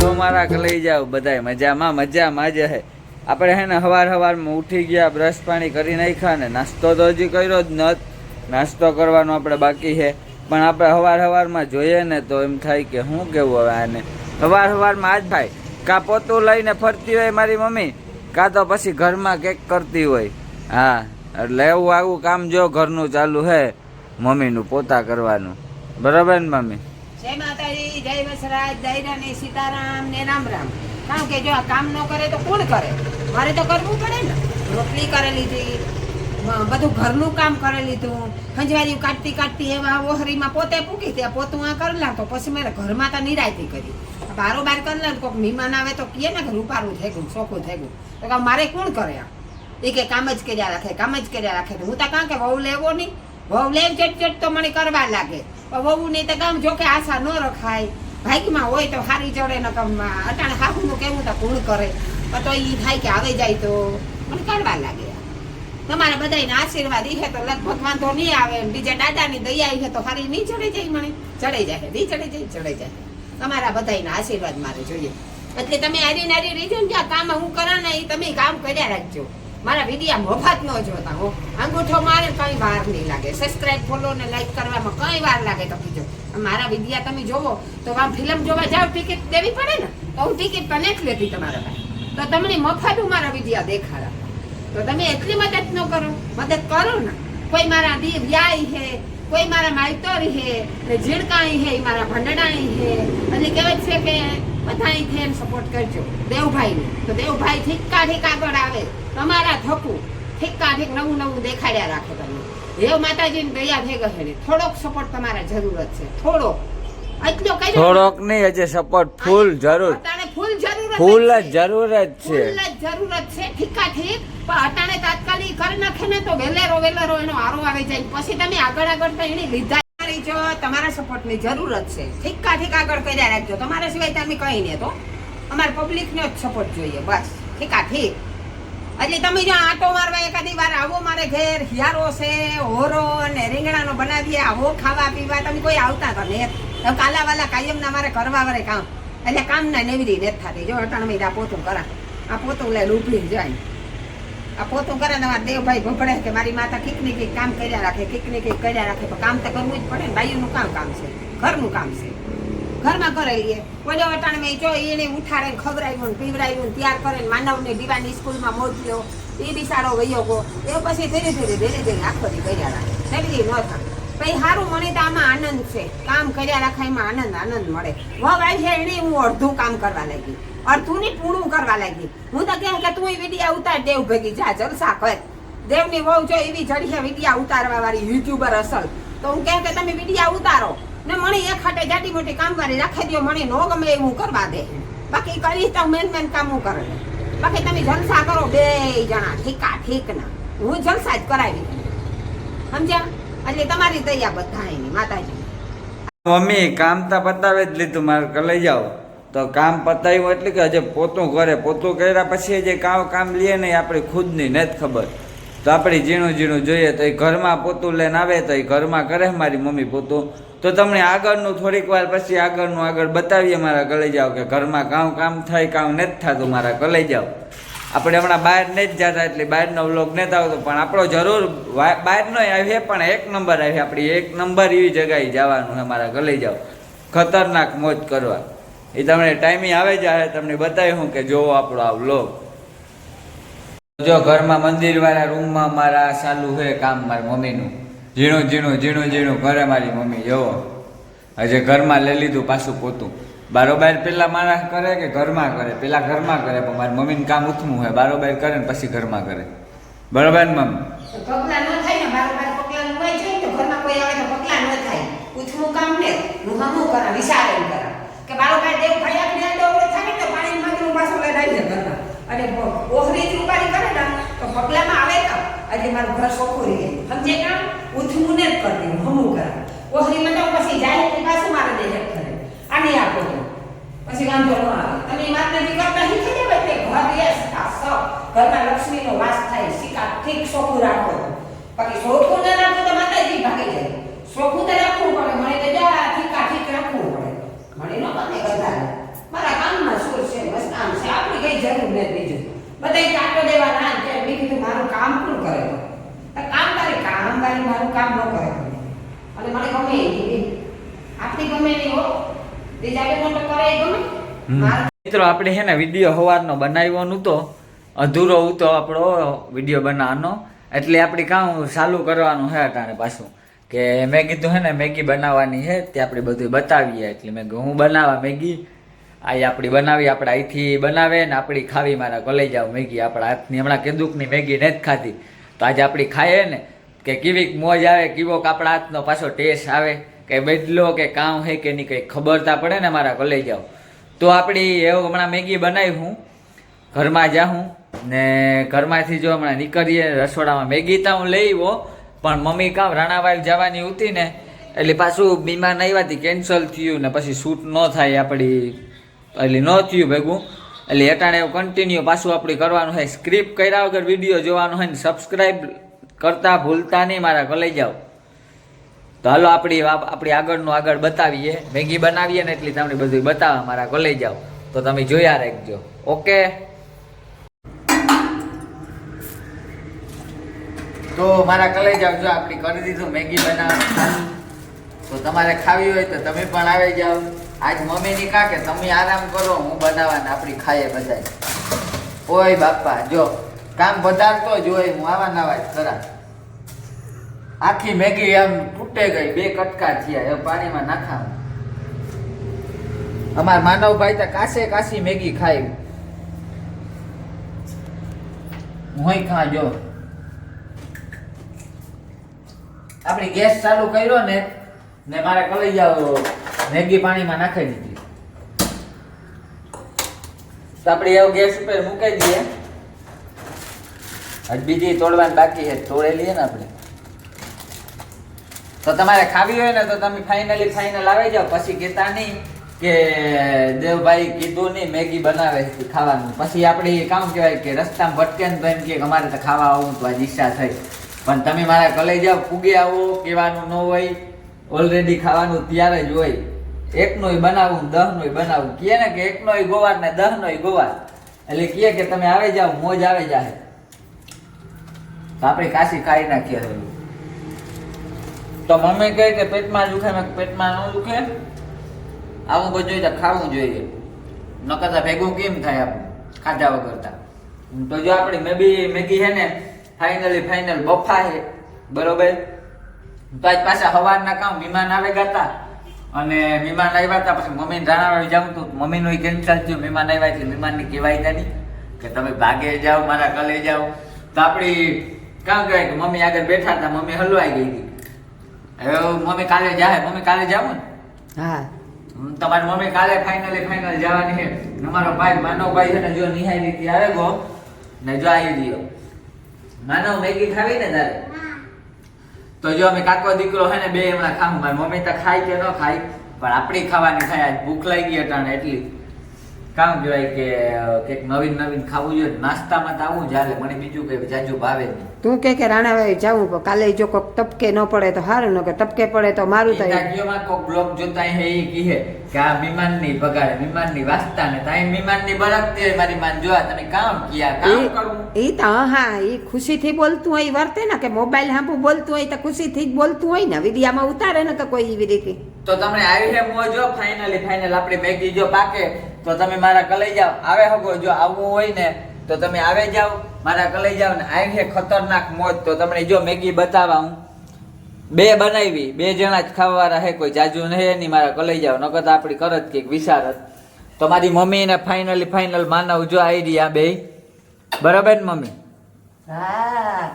તો મારા લઈ જાવ બધાય મજામાં જ હે. આપણે હે ને સવારમાં ઉઠી ગયા, બ્રશ પાણી કરી નાખ્યા ને નાસ્તો તો હજી કર્યો જ નત. નાસ્તો કરવાનો આપણે બાકી છે, પણ આપણે સવારમાં જોઈએ ને તો એમ થાય કે શું કેવું હવે આને. સવારમાં આજ થાય કાં પોતું લઈને ફરતી હોય મારી મમ્મી, કાં તો પછી ઘરમાં કેક કરતી હોય. હા, એટલે એવું આવું કામ જો ઘરનું ચાલુ છે, મમ્મીનું પોતા કરવાનું. બરાબર ને મમ્મી? જય માતાજી, જય વસરાજ, જય ને સીતારામ ને રામ રામ. કારણ કે જો આ કામ ન કરે તો કોણ કરે? મારે તો કરવું પડે ને. રોટલી કરી લીધી, બધું ઘરનું કામ કરી લીધું, ખંજવારી કાઢતી એવા ઓહરીમાં પોતે પૂકી ત્યાં પોતું આ કરી લાવતો. પછી મેં ઘરમાં તો નિરાયતી કરી, બારોબાર કરી લે. કોઈક મહેમાન આવે તો કહે ને કે રૂપારું થઈ ગયું, ચોખ્ખું થઈ ગયું, તો મારે કોણ કરે? એ કે કામ જ કર્યા રાખે. હું તો કાં કે વહુ લેવો નહીં, વહુ લેવ ચટ તો મને કરવા લાગે. વહુ નહીં તો કામ જો કે આશા ન રખાય. ભાગ્યમાં હોય તો હારી ચડે ને કામમાં. અટાણે હાહુનું કેવું તો કોણ કરે? તો એ થાય કે આવે જાય તો મને કરવા લાગે. તમારા બધાને આશીર્વાદ છે તો લગભગ વાંધો નહીં આવે. બીજા દાદાની દયા છે તો હારી નહીં ચડે જાય, મને ચડે જાય. તમારા બધાના આશીર્વાદ મારે જોઈએ. એટલે તમે આરી રીઝન જ્યાં કામ હું કરા ને એ તમે કામ કર્યા રાખજો. મારા વિડીયા મફત ન જોતા હો. અંગૂઠો મારે કઈ વાર નહીં લાગે. સબસ્ક્રાઇબ, ફોલો ને લાઈક કરવામાં કઈ વાર લાગે તો કીજો. મારા વિડીયા તમે જોવો તો આમ ફિલ્મ જોવા જાવ, ટિકિટ દેવી પડે ને, તો હું ટિકિટ પણ નથી લેતી તમારા પાસે. તો તમને મફત હું મારા વિડીયા દેખાડા. તો તમે એટલી મદદ ન કરો, મદદ કરો ને. કોઈ મારા વ્યાય છે, કોઈ મારા માયતોરી છે, ને ઝીણકાઈ છે, મારા ભંડડાઈ છે. એટલે કહેવાય છે કે બધાય થઈને સપોર્ટ કરજો દેવભાઈને. તો દેવભાઈ ઠીક આગળ આવે. તમારા થકું ઠીક નવું દેખાડ્યા રાખે. તમને દેવ માતાજીની દયા થઈ ગઈ છે. થોડોક સપોર્ટ તમારે જરૂરત છે, થોડોક નહીં, હજી સપોર્ટ ફૂલ જરૂર, ફૂલ જરૂર જ છે. ઠીક પણ અટાણે તાત્કાલિક કરી નાખે ને તો વેલેરો એનો આરો આવી જાય. પછી તમે આગળ તો એની લીધા જો તમારા સપોર્ટ ની જરૂરત છે. ઠીક આગળ કર્યા રાખજો. તમારા સિવાય તમે કઈ નહીં. તો અમારે પબ્લિક નો જ સપોર્ટ જોઈએ બસ. ઠીક એટલે તમે જો આટો મારવા એકાદી વાર આવો મારે ઘેર. હિયારો છે, હોરો ને રીંગણાનો બનાવીએ, આવો ખાવા પીવા. તમે કોઈ આવતા તો ને કાલાવાલા કાયમ ના મારે કરવા વાળે કામ. એટલે કામ ના નેવરી નથી થતી. જો અટાણ આ પોતું કરા, આ પોતું લઈને ઉભી જાય. આ પોતું કરે ને મારા દેવભાઈ ભપડે કે મારી માતા કીક ને કઈક કામ કર્યા રાખે. પણ કામ તો કરવું જ પડે ને. બાયુનું કામ છે, ઘરનું કામ છે, ઘરમાં કરેલીએ. ઓલો અટાણે મેં જો એને ઉઠાડે, ખવડાવ્યું, પીવડાવ્યું, તૈયાર કરે, માનવને દીવાની સ્કૂલમાં મોકલ્યો. એ બિસાડો વયો ગયો. એ પછી ધીરે આખો દી કર્યા રાખે. નેવરી ન થાય. પછી સારું, મને તો આમાં આનંદ છે. કામ કર્યા રાખે એમાં આનંદ મળે. વાય છે એને હું અડધું કામ કરવા લાગી, અડધું ની પૂરું કરવા લાગી. હું તો કહે કે તું એ વિડીયા ઉતાર, દેવ ભેગી જા જલસા કર. દેવની વહુ જો એવી જડીએ વિડીયા ઉતારવા વાળી યુટ્યુબર અસલ. તો હું કહે કે તમે વિડીયા ઉતારો ને મને એક ખાટે જાટી મોટી કામ વાળી રાખી દો. મને ન ગમે એવું કરવા દે. બાકી કરીશ તો મેન કામ હું કરે. બાકી તમે જલસા કરો બે જણા. ઠીક ના હું જલસા જ કરાવી. સમજ્યા? એટલે તમારી દયા બધાની માતાજી. મમ્મી કામ તો પતાવે જ લીધું, મારે લઈ જાઓ. તો કામ પતાવ્યું એટલે કે હજે પોતું કર્યા પછી જે કામ લઈએ ને આપણી ખુદની નથી ખબર. તો આપણે ઝીણું જોઈએ તો એ ઘરમાં પોતું લઈને આવે તો એ ઘરમાં કરે મારી મમ્મી પોતું. તો તમને આગળનું થોડીક વાર પછી આગળ બતાવીએ. મારા ગળે જાઓ કે ઘરમાં કામ થાય, કામ નથી થતું, મારા ગળે જાઓ. આપણે હમણાં બહાર નથી જતા એટલે બહારનો વ્લોગ નથી આવતો, પણ આપણો જરૂર બહારનો આવીએ પણ 1 નંબર આવી. આપણી 1 નંબર એવી જગ્યાએ જવાનું છે. મારા ગળે જાઓ ખતરનાક મોજ કરવા. એ તમને ટાઈમિંગ આવે જાય તમને બતાવ્યું કે જોવો આપણો આ વ્લોગ. જો ઘરમાં મંદિરવાળા રૂમમાં મારા ચાલુ છે કામ. મારી મમ્મીનું ઝીણું કરે મારી મમ્મી. જોવો હજે ઘરમાં લઈ લીધું પાછું પોતું. બારોબાર પેલા માણસ કરે કે ઘરમાં કરે? પેલા ઘરમાં કરે, પણ મારી મમ્મીને કામ ઉથમું હોય. બારોબાર કરે ને પછી ઘરમાં કરે. બરોબર ને મમ્મી? પગલા ન થાય ને, બારોબાર પગલા ન હોય જાય તો ઘરમાં કોઈ આવે તો પગલા ન થાય. ઉથમું કામ ને હું હમું કરા, વિચારણ કરા કે બારોબાર દેવ ભાઈ આપણે દોડો થાય ને પાણી માંગનું પાછું લઈ જાય ઘરમાં. અને ઓહરી રૂપારી કરે ને તો પગલામાં આવે તો આજે મારું ઘર સોખું રહી જાય. સમજે કામ ઉથમું ને જ કરતી, હમું કરા. ઓહરીમાં તો પછી જાય પાછું મારે દે કરે. આની આપો પછી વાંધો ન આવે. તમે વાત નથી કરતા શીખી જાય એટલે ઘર ઘરમાં લક્ષ્મીનો વાસ થાય. શીખા ઠીક ચોખ્ખું રાખો. બાકી ચોખ્ખું ના રાખો તો માતાજી ભાગી જાય. ચોખ્ખું તો રાખવું પડે. મને તો ઠીક રાખવું પડે. મને ન ગમે બધા મારા કામમાં જરૂર નથી બીજું બધા કાંટો દેવાના કે મેં કીધું મારું કામ કોણ કરે તો કામદારી મારું કામ ન કરે અને મને ગમે આપણી ગમે નહીં હો બીજા બે મોટો કરે એ ગમે મારું મિત્રો આપણે છે ને વિડીયો સવારનો બનાવ્યો નહોતો, અધૂરો હતો આપણો વિડીયો બનાવવાનો, એટલે આપણે કામ ચાલુ કરવાનું છે અટાણે પાછું કે મેં કીધું છે ને મેગી બનાવવાની છે તે આપણે બધું બતાવીએ, એટલે મેં કીધું હું બનાવવા મેગી આ આપણી બનાવી આપણે અહીંથી બનાવે ને આપણી ખાવી મારા કોલેજ આવ મેગી આપણા હાથની હમણાં કેદુકની મેગી નથી ખાધી તો આજે આપણી ખાઈએ ને કે કેવી મોજ આવે, કેવોક આપણા હાથનો પાછો ટેસ્ટ આવે કે બદલો કે કામ છે કે નહીં કંઈ ખબરતા પડે ને મારા કોલેજ આવ તો આપણી એવું હમણાં મેગી બનાવી હું ઘરમાં જાઉં ને ઘરમાંથી જો હમણાં નીકળીએ રસોડામાં મેગી તો હું લઈ આવ્યો પણ મમ્મી કામ રાણાવાઈલ જવાની હતી ને એટલે પાછું બીમાર આવ્યા હતી કેન્સલ થયું ને પછી શૂટ ન થાય આપણી એટલે ન થયું ભેગું એટલે અટાણે એવું કન્ટિન્યુ પાછું આપણે કરવાનું હોય, સ્ક્રિપ્ટ કર્યા વગર વિડીયો જોવાનો હોય ને સબસ્ક્રાઈબ કરતા ભૂલતા નહીં મારા કોલેજ જાઓ. તો હાલો આપણી આગળનું આગળ બતાવીએ, મેગી બનાવીએ ને એટલી તમને બધું બતાવવા મારા કોલેજ જાઓ તો તમે જોયા રાખજો. ઓકે તો મારા કોલેજ જાઓ જો આપણે કરી દીધું મેગી બનાવવાનું, તો તમારે ખાવી હોય તો તમે પણ આવી જાઓ. આજ મમ્મીની કા કે તમે આરામ કરો હું બનાવવાને આપણી ખાઈએ બધા. ઓય બાપા જો કામ વધારતો જ હોય, હું આવા નવા જ ખરા. આખી મેગી એમ તૂટે ગઈ, 2 કટકા થયા, એ પાણીમાં નાખા. અમાર માનવભાઈ તો કાશી મેગી ખાઈ, હું ખા જો. આપણી ગેસ ચાલુ કર્યો ને મારે કલાઈ જાવ મેગી પાણીમાં નાખી દીધી તો આપણે એવું ગેસ ઉપર મૂકી દઈએ. હજી બીજી તોડવાની બાકી છે, તોડે લઈએ ને આપણે. તો તમારે ખાવી હોય ને તો તમે ફાઇનલ આવી જાઓ, પછી કહેતા નહીં કે દેવભાઈ કીધું નહીં મેગી બનાવે છે ખાવાનું. પછી આપણી કામ કહેવાય કે રસ્તામાં ભટકે ને તો એમ કે અમારે તો ખાવા આવું તો આજ ઈચ્છા થઈ, પણ તમે મારા કલાઈ જાઓ પૂગે આવો કહેવાનું ન હોય, ઓલરેડી ખાવાનું ત્યારે જ હોય. એકનોય બનાવું 10નોય બનાવું કહે ને કે એકનોય ગોવાર ને 10નોય ગોવાર, એટલે કહે કે તમે આવી જાઓ મોજ આવે જાય. તો આપણે કાશી ખાઈ નાખીએ. તો મમ્મી કહે કે પેટમાં દુખે, મેં પેટમાં ન દુખે, આવું બધું તો ખાવું જોઈએ, ન કરતા ભેગું કેમ થાય આપણે ખાધા વગરતા. તો જો આપણી મેગી છે ને ફાઇનલ બફા છે બરોબર. તો આજ પાછા સવારના કામ મહેમાન આવે ગયા અને મહેમાન આવ્યા હતા, પછી મમ્મીને રાણાવાળી જાઉં તો મમ્મીનું કેન્સલ થયું. મહેમાન આવ્યા એટલે મહેમાનને કહેવાય હતા નહીં કે તમે ભાગે જાઓ મારા કલે જાઓ. તો આપણી કામ કહેવાય કે મમ્મી આગળ બેઠા હતા, મમ્મી હલવાઈ ગઈ હતી. હવે મમ્મી કાલે જાય, મમ્મી કાલે જાવ ને? હા તમારી મમ્મી કાલે ફાઇનલ જવાની છે. અમારો ભાઈ માનવભાઈ છે ને જો નિહાળી આવે ગો ને જો આવી ગયો. માનવ મેગી ખાવી ને તારે તો જો અમે કાકો દીકરો હે ને બે હમણાં ખાવું. મારી મમ્મી તો ખાય કે ન ખાય પણ આપણી ખાવાની ખાય. આજ ભૂખ લાગી અટાણે એટલી કામ કહેવાય કે કંઈક નવીન ખાવું જોઈએ. નાસ્તામાં તો આવું ચાલે, મને બીજું કંઈ જાજુ ભાવે નહીં. તું કે રાણાભાઈ જાવું પણ કાલે જો કોક ટપકે ન પડે તો સારું, ન કે ટપકે પડે તો મારું થાય. રાજ્યોમાં કોક બ્લોગ જોતા હે એ કહે કે આ મહેમાનની પગારે મહેમાનની વાસ્તા ને તાઈ મહેમાનની બરકતી હોય. મારી માન જોવા તમે કામ કિયા કામ કરવું ઈ તો હા ઈ ખુશીથી બોલતું હોય વર્તે ને, કે મોબાઈલ હાંભું બોલતું હોય તો ખુશીથી જ બોલતું હોય ને, વિડિયામાં ઉતારે ને તો કોઈ એવી રીતે. તો તમને આવી હે મોજો ફાઇનલ આપણી મેગી જો પાકે તો તમે મારા કલાઈ જાઓ. આવે હગો જો આવવું હોય ને તો તમે આવે જાઓ મારા કલાઈ જાઓ ને. આવી હે ખતરનાક મોજ. તો તમને જો મેગી બતાવા હું 2 બનાવી, 2 જણા જ ખાવાવાળા હે, કોઈ જાજુ નહીં નહીં. મારા કલાઈ જાઓ નકર તો આપણી કરત કે વિચારત. તો મારી મમ્મી ને ફાઇનલ માનવ જો આવી રહ્યા 2 બરાબર ને મમ્મી? હા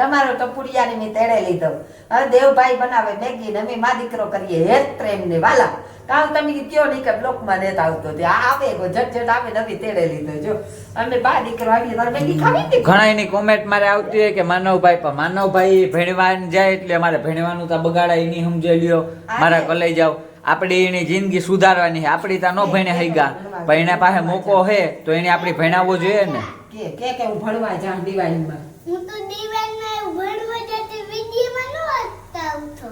અમારો ટપુડિયાની મેં તેડે લીધો. હવે દેવભાઈ બનાવે મેગી ને અમે મા દીકરો કરીએ હેત પ્રેમ ને વાલા. કામ તમે કયો નહીં કે બ્લોકમાં નેતા આવતો આવે ઝટ આવે નવી તેડે લીધો. જો અમે બા દીકરો આવીએ તારે મેગી ખાવી ને. ઘણા એની કોમેન્ટ મારે આવતી હોય કે માનવભાઈ પણ માનવભાઈ ભણવા જાય એટલે અમારે ભણવાનું તો બગાડાય નહીં, સમજે લ્યો મારા કલાઈ જાઓ. આપણી એની જિંદગી સુધારવાની છે. આપણી ત્યાં ન ભણે હૈગા પણ એના પાસે મોકો હે તો એને આપણે ભણાવવો જોઈએ ને. કે હું ભણવા જાઉં દિવાળીમાં. હું તો દિવાળીમાં ભણવા જતી વિડીયોમાં ન આવતો.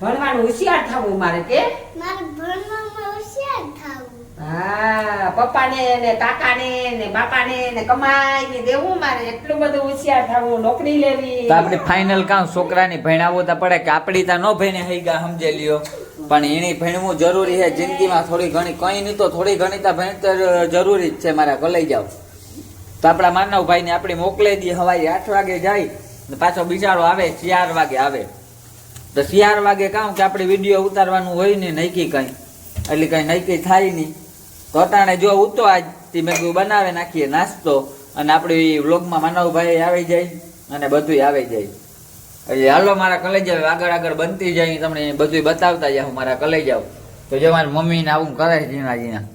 ભણવાનું હોશિયાર થવું મારે કે મારે ભણવામાં હોશિયાર થવું. હા, પપ્પાને ને કાકાને ને બાપાને ને કમાઈ ને દેવું મારે એટલું બધું હોશિયાર થવું, નોકરી લેવી. તો આપણે ફાઇનલ કામ છોકરાની ભણાવવું તો પડે કે આપણી ત્યાં ન ભણે હઈ ગા સમજે લ્યો, પણ એની ભણવું જરૂરી છે જિંદગીમાં. થોડી ઘણી કંઈ નહીં તો થોડી ઘણી તો ભણતર જરૂરી જ છે. મારા કલાઈ જાવ તો આપણા માનવભાઈને આપણે મોકલી દઈએ. સવારે 8 વાગે જાય ને પાછો બિચારો આવે 4 વાગે આવે. તો 4 વાગે કામ કે આપણે વિડીયો ઉતારવાનું હોય ને નક્કી કંઈ, એટલે કંઈ નક્કી થાય નહીં. તો અટાણે જો ઉતો આજથી મેં કીધું બનાવે નાખીએ નાસ્તો, અને આપણે વ્લોગમાં માનવભાઈ આવી જાય અને બધું આવી જાય. એટલે હાલો મારા કલેજ આગળ આગળ બનતી જાય, તમને બધું બતાવતા જાઉં મારા કલેજ જાવ. તો જો મારી મમ્મીને આવું કરે છે ઝીણા ઝીણા,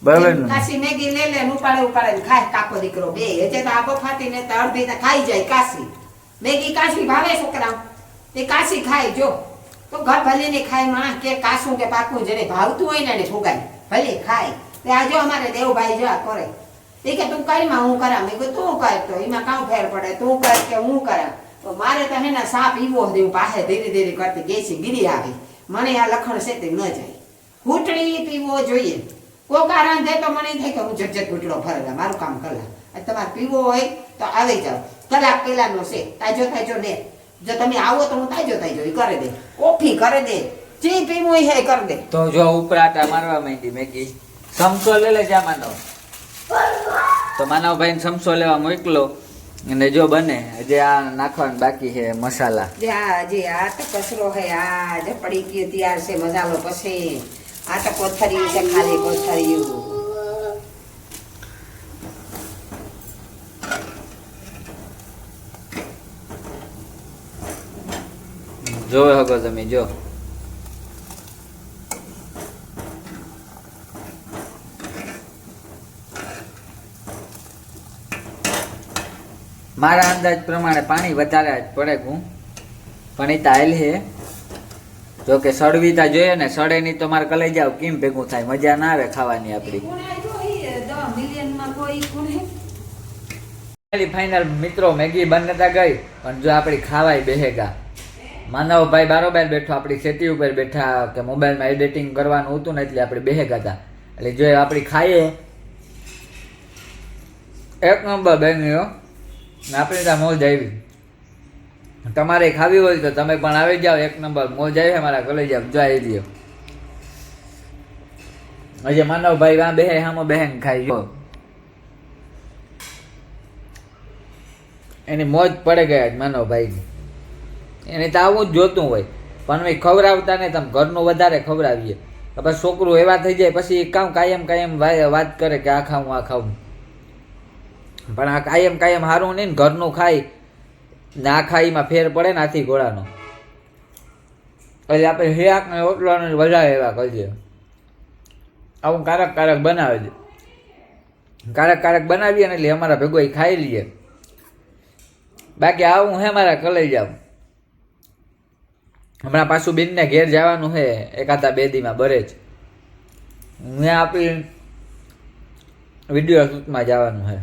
બરાબર ને? કાશી મેગી લે લે ઉપાડે ને ખાય કાકો દીકરો બે. હજે તો આબો ફાટીને તો અડધી તો ખાઈ જાય કાશી મેગી. કાશી ભાવે છોકરા તે કાશી ખાય. જો તો ઘર ભલે ને ખાય માં કે કાશું કે પાકું જેને ભાવતું હોય ને એને ફુગાય ભલે ખાય. તે આ જો અમારે દેવભાઈ જો આ કરે એ કે તું કરી માં હું કરા. મેં કીધું તું કર તો એમાં કામ ફેર પડે, તું કર કે હું કરા. તો મારે તો હેના સાપ ઈવો દેવું પાસે ધીરે ધીરે કરતી ગેસી ગીરી આવી. મને આ લખણ છે તે ન જાય. ઘૂંટણી પીવો જોઈએ. કોકા રાંધે તો મને થાય કે હું જટ ઘૂંટડો ફરેલા મારું કામ કરલા. તમારે પીવો હોય તો આવી જાવ. કલાક પેલાનો છે તાજો તાજો ને. જો તમે આવો તો હું તાજો તાજો એ કરી દે, કોફી કરી દે, જે પીવું હોય એ કરી દે. તો જો ઉપરાટા મારવા માંડી મેગી. સમસો લે લે જા માનવ. તો માનવભાઈને સમસો લેવા મોકલો અને જો બને હજી આ નાખવાનું બાકી છે મસાલા. જે આ તો કચરો હે આ જે પડી ગયો તૈયાર છે મસાલો. પછી આ તો કોથરી છે ખાલી કોથરી. જોવે હકો તમે જો. મારા અંદાજ પ્રમાણે પાણી વધારે જ પડે હું, પણ એ તાલ છે. જો કે સડવીતા જોઈએ ને, સડે નહીં તો મારે કલાઈ જાવ કેમ ભેગું થાય, મજા ના આવે ખાવાની આપણી. ફાઇનલ મિત્રો મેગી બનતા ગઈ, પણ જો આપણી ખાવાય બેહેગા. માનવભાઈ બારોબાર બેઠો, આપણી સેટી ઉપર બેઠા કે મોબાઈલમાં એડિટિંગ કરવાનું હતું ને એટલે આપણે બેહેગા હતા. એટલે જો આપણી ખાઈએ એક નંબર બન્યો ને આપણે ત્યાં મોજ આવી. તમારે ખાવી હોય તો તમે પણ આવી જાઓ, એક નંબર મોજ આવી મારા કલેજ જાવ. જો આવી દો હજી માનવભાઈ વાં બેહે હામો બહેન ખાઈ જો એની મોજ પડે ગયા જ માનવભાઈની. એને તો આવું જ જોતું હોય, પણ અમે ખવડાવતા ને તમે ઘરનું વધારે ખવડાવીએ. પછી છોકરું એવા થઈ જાય પછી કાયમ વાત કરે કે આ ખાવું આ ખાવું. પણ આ કાયમ સારું નહીં ને, ઘરનું ખાય ને આ ખાઈમાં ફેર પડે ને આથી ઘોડાનો. એટલે આપણે હિયાક ને ઓટલાને વધારે એવા કરીએ. આવું કારક બનાવે છે. કારક બનાવીએ ને એટલે અમારા ભેગો એ ખાઈ લઈએ. બાકી આવું હે મારા કલાઈ જાવ. હમણાં પાછું બેનને ઘેર જવાનું છે એકાદા 2 દીમાં બરે જ. મેં આપી વિડીયો શૂટમાં જવાનું છે.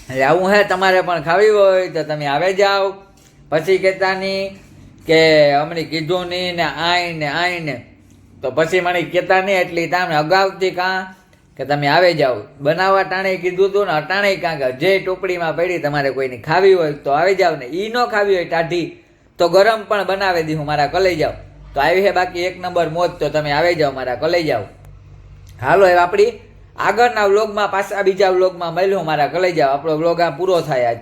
એટલે આવું હે, તમારે પણ ખાવી હોય તો તમે આવે જાઓ. પછી કહેતા નહીં કે અમને કીધું નહીં ને આઈ ને તો પછી મને કહેતા નહીં. એટલે તમે અગાઉથી કાં કે તમે આવે જાઓ. બનાવવા ટાણે કીધું હતું ને અટાણે કાં કે જે ટોપડીમાં પડી તમારે કોઈની ખાવી હોય તો આવી જાવ ને. એ ન ખાવી હોય ટાઢી તો ગરમ પણ બનાવી દીધું મારા કલાઈ જાવ. તો આવી છે બાકી એક નંબર મોજ. તો તમે આવી જાઓ મારા કલાઈ જાવ. હાલો હવે આપણી આગળના વ્લોગમાં પાછા બીજા વ્લોગમાં મળ્યું મારા કલાઈ જાવ. આપણો વ્લોગ આ પૂરો થાય આજ.